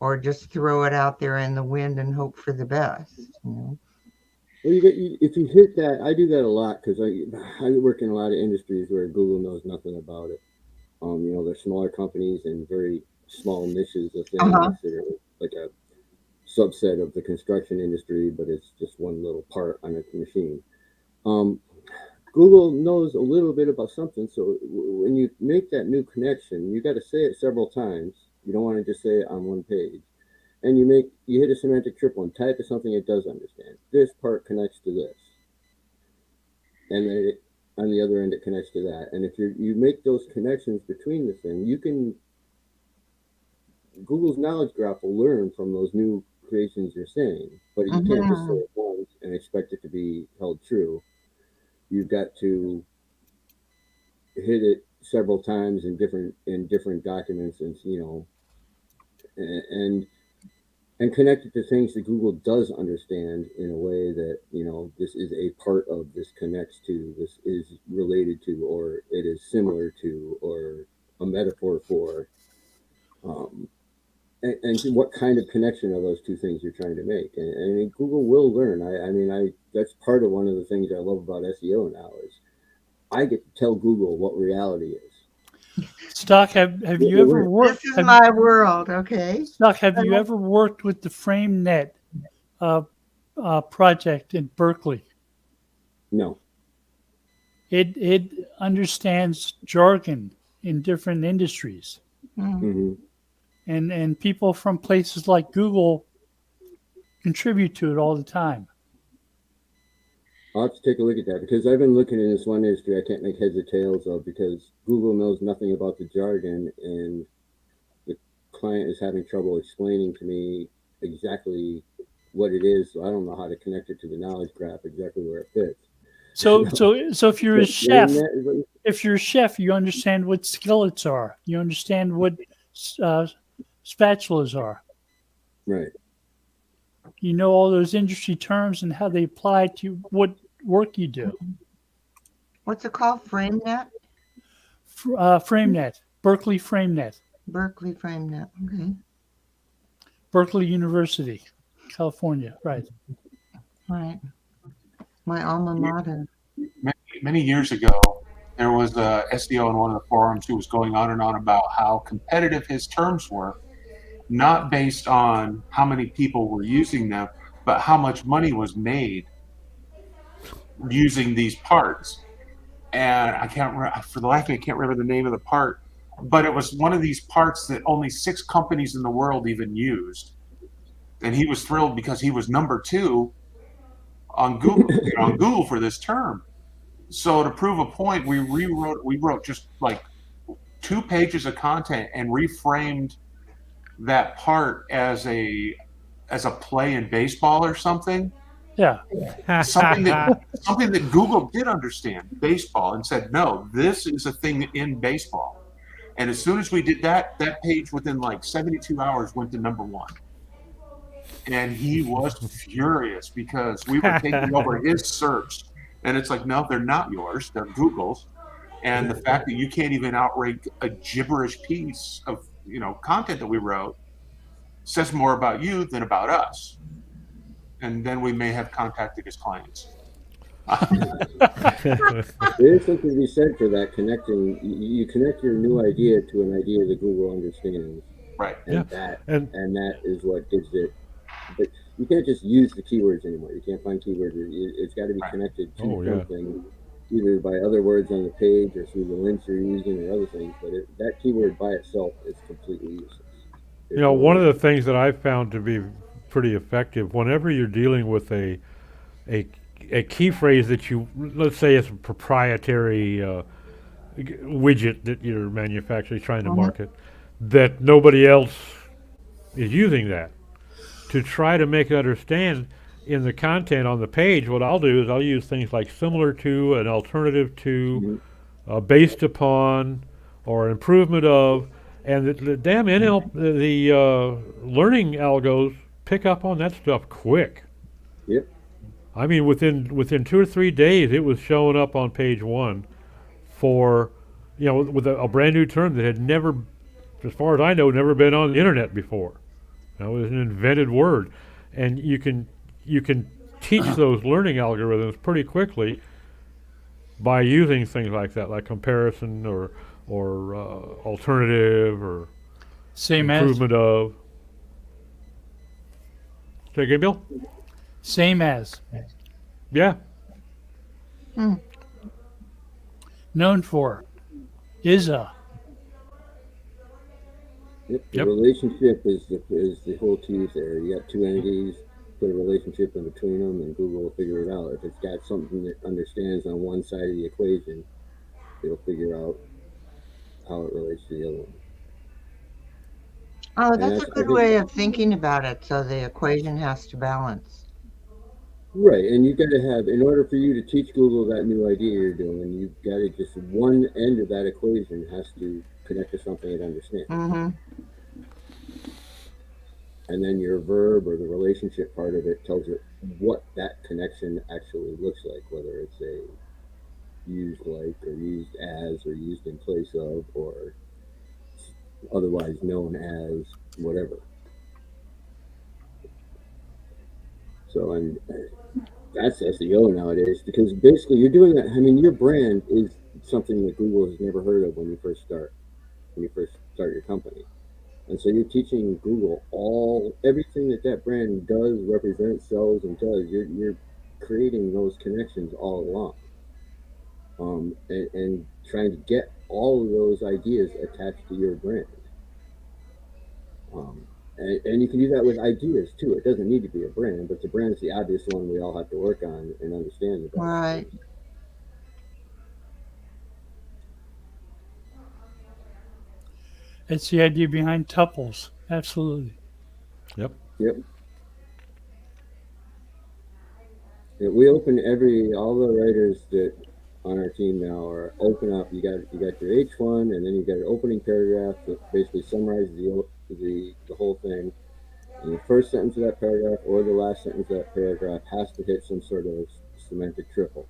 or just throw it out there in the wind and hope for the best. Well, if you hit that, I do that a lot because I work in a lot of industries where Google knows nothing about it. They're smaller companies and very small niches of things Uh-huh. that are like a subset of the construction industry, but it's just one little part on a machine. Google knows a little bit about something, so when you make that new connection, you got to say it several times. You don't want to just say it on one page. And you hit a semantic triple and type of something it does understand. This part connects to this, and then on the other end it connects to that. And if you make those connections between the thing, Google's knowledge graph will learn from those new creations you're saying. But you can't just say it once and expect it to be held true. You've got to hit it several times in different documents, and connect it to things that Google does understand in a way that, this is a part of, this connects to, this is related to, or it is similar to, or a metaphor for, and what kind of connection are those two things you're trying to make. And Google will learn. That's part of one of the things I love about SEO now is I get to tell Google what reality is. Stock, have you ever worked? This is my world, okay? Stock, have you ever worked with the FrameNet project in Berkeley? No. It understands jargon in different industries, Mm-hmm. and people from places like Google contribute to it all the time. I'll have to take a look at that because I've been looking in this one industry I can't make heads or tails of because Google knows nothing about the jargon and the client is having trouble explaining to me exactly what it is. So I don't know how to connect it to the knowledge graph exactly where it fits. So if you're a chef, you understand what skillets are. You understand what spatulas are. Right. You know all those industry terms and how they apply to what work you do. What's it called? FrameNet? FrameNet, Berkeley FrameNet, Berkeley FrameNet. Okay. Berkeley University, California. Right. Right. My alma mater. Many years ago, there was a SEO in one of the forums who was going on and on about how competitive his terms were, not based on how many people were using them, but how much money was made using these parts. And I can't remember, for the life of me, I can't remember the name of the part, but it was one of these parts that only 6 companies in the world even used. And he was thrilled because he was number 2 on Google for this term. So to prove a point, we wrote just like 2 pages of content and reframed that part as a play in baseball or something. Yeah. Something that Google did understand, baseball, and said, no, this is a thing in baseball. And as soon as we did that page within like 72 hours went to number 1. And he was furious because we were taking over his search. And it's like, no, they're not yours. They're Google's. And the fact that you can't even outrank a gibberish piece of content that we wrote says more about you than about us. And then we may have contacted his clients. There is something to be said for that connecting. You connect your new idea to an idea that Google understands. Right. And that is what gives it. But you can't just use the keywords anymore. You can't find keywords. It's got to be Right. connected to Oh, yeah. something, either by other words on the page or through the links you're using or other things. But that keyword by itself is completely useless. You know, one of There's the things that I've found to be pretty effective, whenever you're dealing with a, a key phrase that you, let's say it's a proprietary widget that your manufacturer is trying to Mhm. market, that nobody else is using that. To try to make it understand in the content on the page, what I'll do is I'll use things like similar to, an alternative to, Mhm. based upon, or improvement of, and the damn the learning algos pick up on that stuff quick. Yep. I mean, within 2 or 3 days, it was showing up on page one for, with a brand new term that had never, as far as I know, never been on the internet before. It was an invented word, and you can teach those learning algorithms pretty quickly by using things like that, like comparison or alternative or Same as improvement of. Say again, Bill? same as Yeah. Hmm. known for is a. Yep. The Yep. relationship is the whole key there. You got two entities, put a relationship in between them, and Google will figure it out. If it's got something that understands on one side of the equation, it'll figure out how it relates to the other one. Oh, And that's a I good think way of thinking about it. So the equation has to balance. right, and you got to have, in order for you to teach Google that new idea you're doing, you've got to just one end of that equation has to connect to something it understands, Mm-hmm. and then your verb or the relationship part of it tells it what that connection actually looks like, whether it's a used like or used as or used in place of or otherwise known as whatever. So and that's SEO nowadays because basically you're doing that. I mean, your brand is something that Google has never heard of when you first start your company, and so you're teaching Google everything that brand does, represents, sells, and does. You're creating those connections all along, and trying to get all of those ideas attached to your brand. Um, and you can do that with ideas too. It doesn't need to be a brand, but the brand is the obvious one we all have to work on and understand about. Right. That's the idea behind tuples. Absolutely. Yep. Yep. Yeah, we open all the writers that on our team now are open up. You got your H1, and then you got an opening paragraph that basically summarizes the whole thing. And the first sentence of that paragraph or the last sentence of that paragraph has to hit some sort of semantic triple.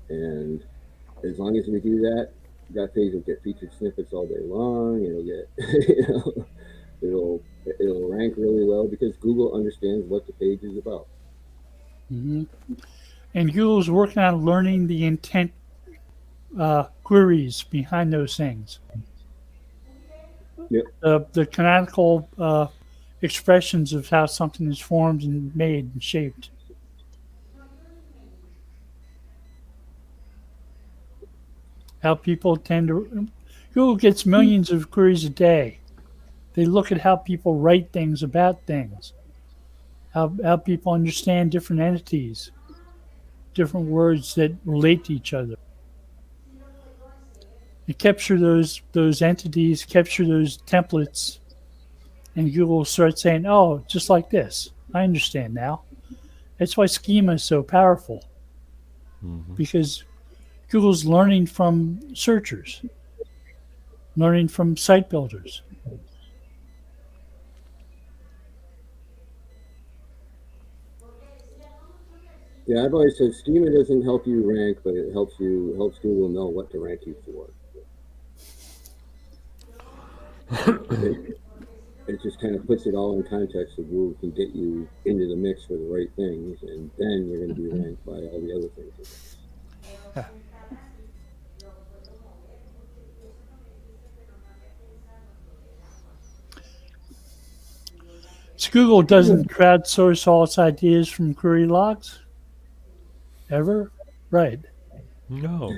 And as long as we do that, that page will get featured snippets all day long. It'll get, it'll rank really well because Google understands what the page is about. Hmm. And Google's working on learning the intent queries behind those things. Yep. The canonical expressions of how something is formed and made and shaped. How people tend to. Google gets millions of queries a day. They look at how people write things about things, how people understand different entities, different words that relate to each other. You capture those entities, capture those templates, and Google starts saying, "Oh, just like this. I understand now." That's why schema is so powerful Mm-hmm. because Google's learning from searchers, learning from site builders. Yeah, I've always said schema doesn't help you rank, but it helps Google know what to rank you for. It just kind of puts it all in context so Google can get you into the mix for the right things, and then you're going to be ranked by all the other things. So Google doesn't crowdsource all its ideas from query logs? Ever? Right. No.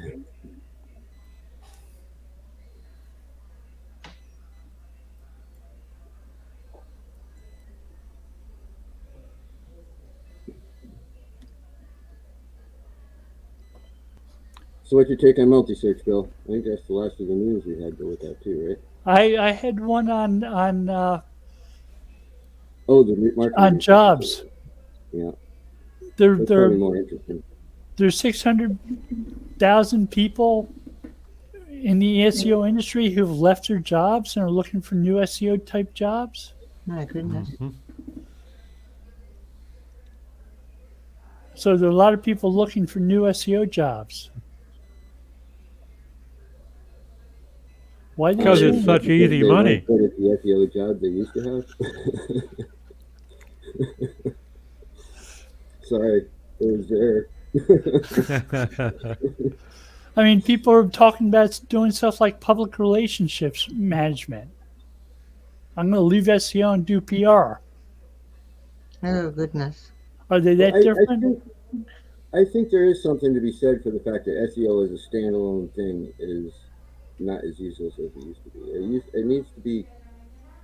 So what's your take on multi-search, Bill? I think that's the last of the news we had to look at too, right? I had one on Oh, the marketing on research. jobs. Yeah, There that's there probably more interesting. there's 600,000 people in the SEO industry who've left their jobs and are looking for new SEO type jobs. My goodness. Mhm. So there are a lot of people looking for new SEO jobs. Why did Because you? it's such easy They money. weren't good at the SEO job they used to have. Sorry, it was there. I mean, people are talking about doing stuff like public relationships management. I'm going to leave SEO and do PR. Oh, goodness. Are they that Well, different? I think there is something to be said for the fact that SEO as a standalone thing is not as useless as it used to be. It needs to be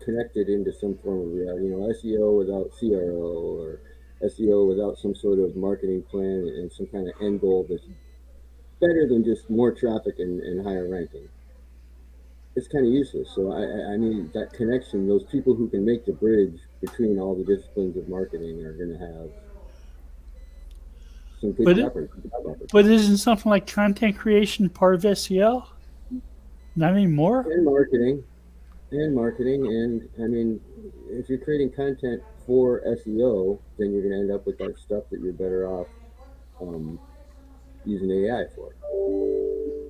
connected into some form of reality. SEO without CRO or SEO without some sort of marketing plan and some kind of end goal that's better than just more traffic and higher ranking. It's kind of useless. So I mean that connection, those people who can make the bridge between all the disciplines of marketing are going to have some good But job opportunities. But isn't something like content creation part of SEO? Not anymore. And marketing, and I mean, if you're creating content for SEO, then you're going to end up with that stuff that you're better off using AI for.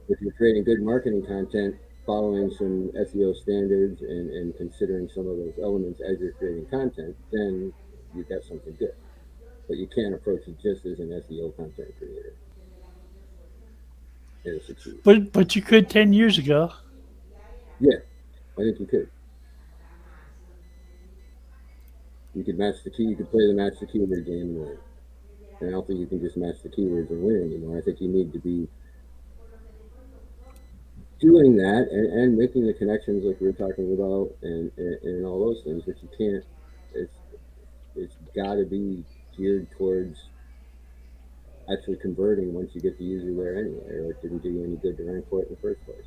If you're creating good marketing content, following some SEO standards and considering some of those elements as you're creating content, then you've got something good. But you can't approach it just as an SEO content creator. It'll succeed. But you could 10 years ago. Yeah, I think you could. You could match the key. You could play the match the keyword game and win. And I don't think you can just match the keywords and win anymore. I think you need to be doing that and making the connections like we were talking about and all those things. But you can't. It's got to be geared towards actually converting once you get the user there anyway, or it didn't do you any good to rank for it in the first place.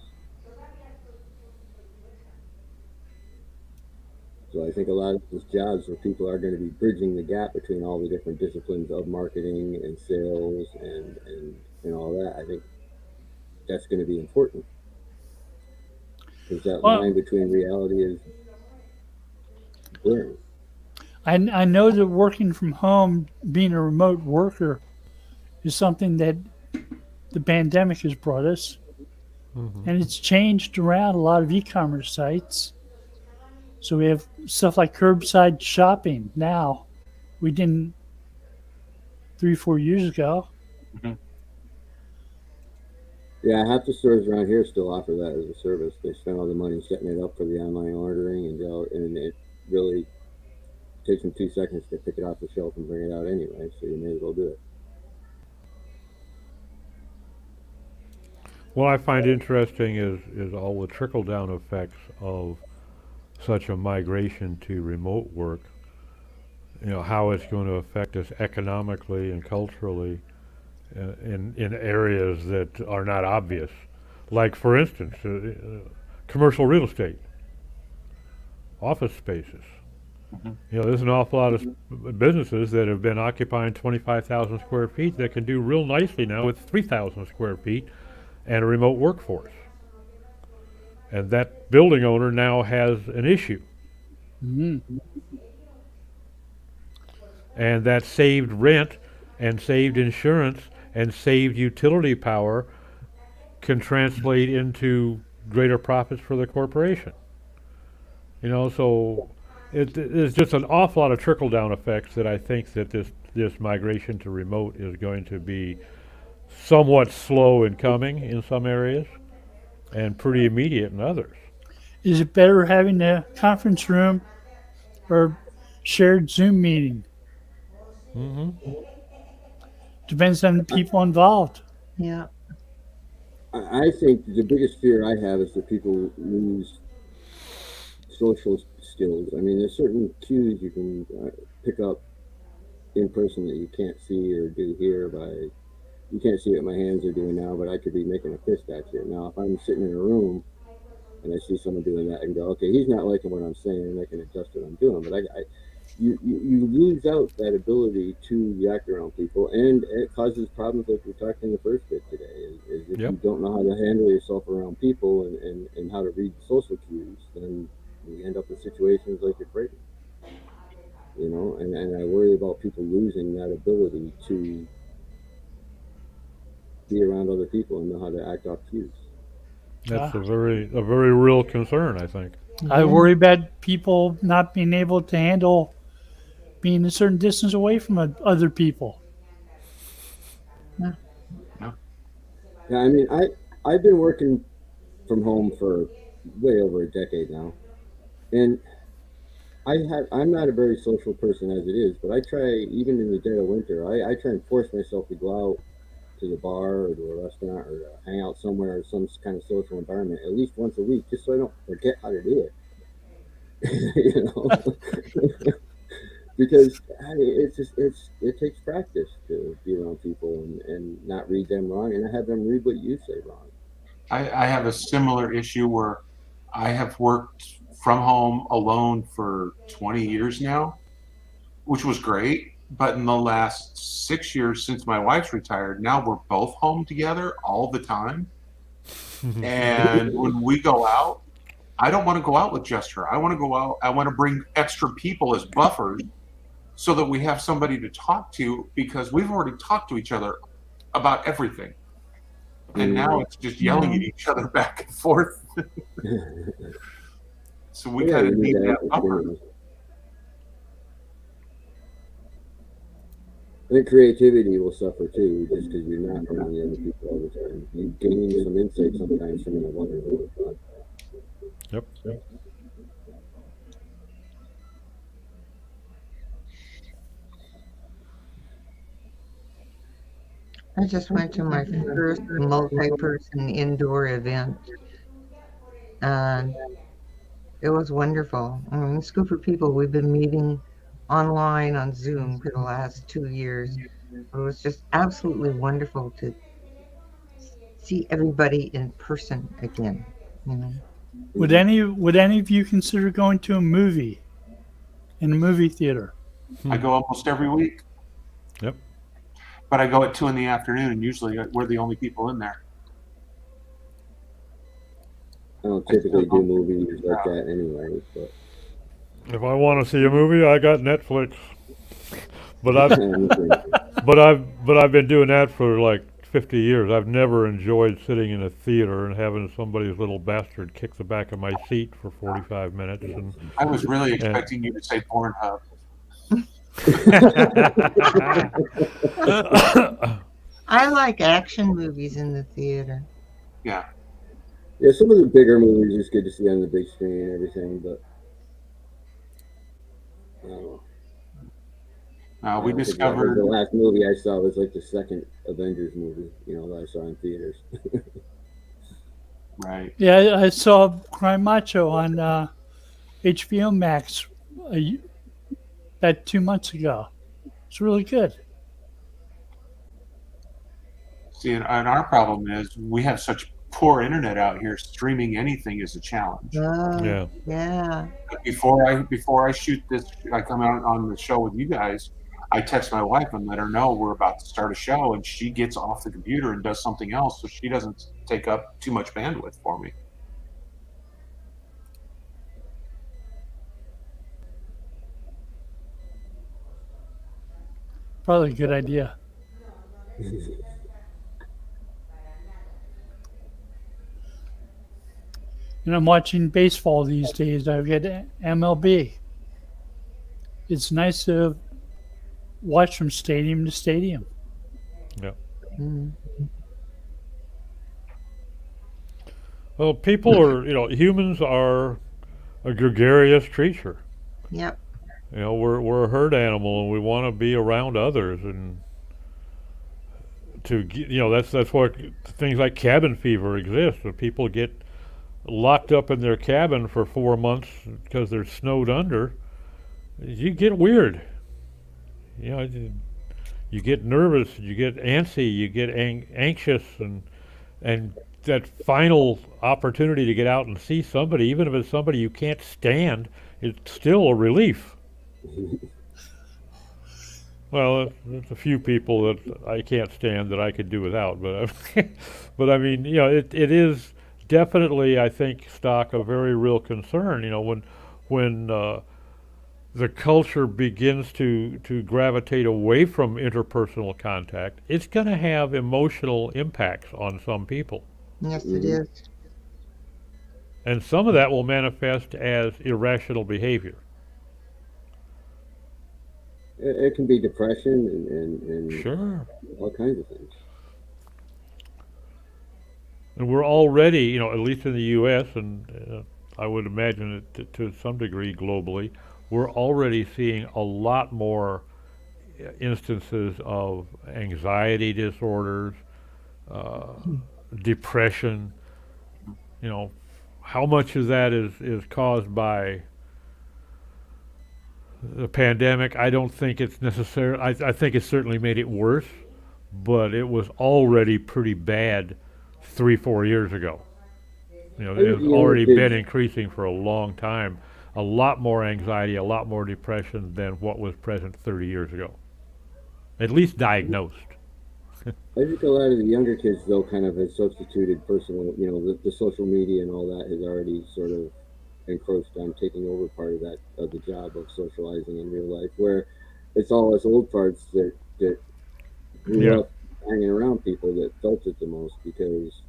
So I think a lot of these jobs where people are going to be bridging the gap between all the different disciplines of marketing and sales and all that, I think that's going to be important. Because that line between reality is blurring. I know that working from home, being a remote worker, is something that the pandemic has brought us. Mm-hmm. And it's changed around a lot of e-commerce sites. So we have stuff like curbside shopping now. We didn't 3-4 years ago. Mm-hmm. Yeah, half the stores around here still offer that as a service. They spend all the money setting it up for the online ordering, and it really takes them 2 seconds to pick it off the shelf and bring it out anyway. So you may as well do it. What I find interesting is all the trickle-down effects of such a migration to remote work. How it's going to affect us economically and culturally in areas that are not obvious. Like, for instance, commercial real estate, office spaces. Mm-hmm. There's an awful lot of businesses that have been occupying 25,000 square feet that can do real nicely now with 3,000 square feet and a remote workforce. And that building owner now has an issue. Mm-hmm. And that saved rent and saved insurance and saved utility power can translate into greater profits for the corporation. So there's just an awful lot of trickle-down effects that I think that this migration to remote is going to be somewhat slow in coming in some areas and pretty immediate in others. Is it better having a conference room or shared Zoom meeting. Hmm. Depends on the people involved. Yeah. I think the biggest fear I have is that people lose social skills. I mean, there's certain cues you can pick up in person that you can't see or do here by. You can't see what my hands are doing now, but I could be making a fist at you. Now, if I'm sitting in a room and I see someone doing that, I can go, okay, he's not liking what I'm saying, and I can adjust what I'm doing. But you lose out that ability to react around people, and it causes problems like we talked in the first bit today. Is if Yep. you don't know how to handle yourself around people and how to read social cues, then you end up in situations like you're breaking. And I worry about people losing that ability to be around other people and know how to act off cues. That's Ah. a very real concern, I think. I worry about people not being able to handle being a certain distance away from other people. Yeah, I mean, I've been working from home for way over a decade now, and I'm not a very social person as it is, but I try, even in the dead of winter, I try and force myself to go out to the bar or to a restaurant or to hang out somewhere or some kind of social environment at least once a week, just so I don't forget how to do it. you know, because it takes practice to be around people and not read them wrong and have them read what you say wrong. I have a similar issue where I have worked from home alone for 20 years now, which was great. But in the last 6 years since my wife's retired, now we're both home together all the time. And when we go out, I don't want to go out with just her. I want to go out. I want to bring extra people as buffers so that we have somebody to talk to because we've already talked to each other about everything. And now it's just yelling at each other back and forth. So we kind of need that buffer. I think creativity will suffer too, just because you're not around the other people all the time. You gain some insight sometimes from a wonderful thought. Yep. I just went to my first multi-person indoor event, and it was wonderful. I mean, this group of people, we've been meeting online on Zoom for the last 2 years. It was just absolutely wonderful to see everybody in person again. Would any of you consider going to a movie in a movie theater? I go almost every week. Yep. But I go at 2 in the afternoon, and usually we're the only people in there. I don't typically do movies like that anyway, but If I want to see a movie, I got Netflix. But I've been doing that for like 50 years. I've never enjoyed sitting in a theater and having somebody's little bastard kick the back of my seat for 45 minutes. And I was really expecting you to say Pornhub. I like action movies in the theater. Yeah. Yeah, some of the bigger movies is good to see on the big screen and everything, but I don't know. We discovered the last movie I saw was like the second Avengers movie, that I saw in theaters. Right. Yeah, I saw Crime Macho on HBO Max about 2 months ago. It's really good. See, and our problem is we have such poor internet out here. Streaming anything is a challenge. Yeah. Yeah. Before I shoot this, I come out on the show with you guys. I text my wife and let her know we're about to start a show, and she gets off the computer and does something else, so she doesn't take up too much bandwidth for me. Probably a good idea. And I'm watching baseball these days. I've got MLB. It's nice to watch from stadium to stadium. Yeah. Mm. Well, people are, humans are a gregarious creature. Yep. You know, we're a herd animal, and we want to be around others, and that's why things like cabin fever exist. When people get locked up in their cabin for 4 months because they're snowed under, you get weird. You know, you get nervous, you get antsy, you get anxious, and that final opportunity to get out and see somebody, even if it's somebody you can't stand, it's still a relief. Well, there's a few people that I can't stand that I could do without, but but I mean, it is definitely, I think, Stock, a very real concern. When the culture begins to gravitate away from interpersonal contact, it's going to have emotional impacts on some people. Yes, it is. And some of that will manifest as irrational behavior. It can be depression and Sure. all kinds of things. And we're already, at least in the U.S., and I would imagine it to some degree globally, we're already seeing a lot more instances of anxiety disorders, depression. How much of that is caused by the pandemic? I don't think it's necessary. I think it certainly made it worse, but it was already pretty bad 3-4 years ago. It's already been increasing for a long time. A lot more anxiety, a lot more depression than what was present 30 years ago. At least diagnosed. I think a lot of the younger kids, though, kind of has substituted personal, the social media and all that has already sort of encroached on taking over part of the job of socializing in real life, where it's all us old parts that grew up hanging around people that felt it the most, because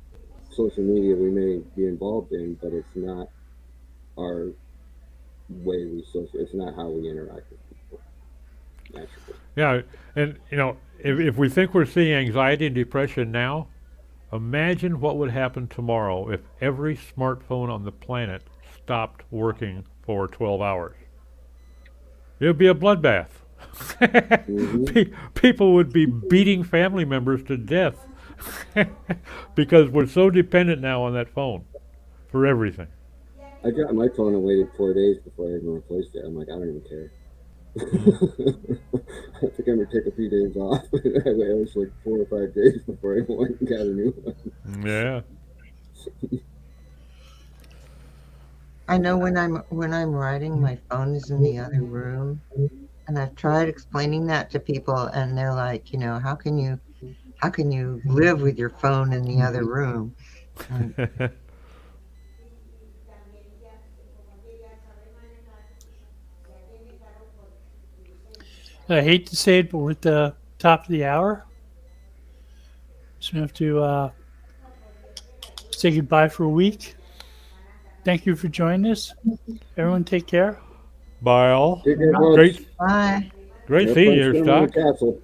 social media we may be involved in, but it's not our way it's not how we interact with people naturally. Yeah, and if we think we're seeing anxiety and depression now, imagine what would happen tomorrow if every smartphone on the planet stopped working for 12 hours. It would be a bloodbath. People would be beating family members to death because we're so dependent now on that phone for everything. I got my phone and waited 4 days before I even replaced it. I'm like, I don't even care. I think I'm going to take a few days off. I was like 4 or 5 days before I went and got a new one. Yeah. I know when I'm writing, my phone is in the other room, and I've tried explaining that to people, and they're like, how can you live with your phone in the other room? I hate to say it, but we're at the top of the hour. So we have to say goodbye for a week. Thank you for joining us. Everyone take care. Bye all. Take care, folks. Great Bye. seeing you, Stock. Castle.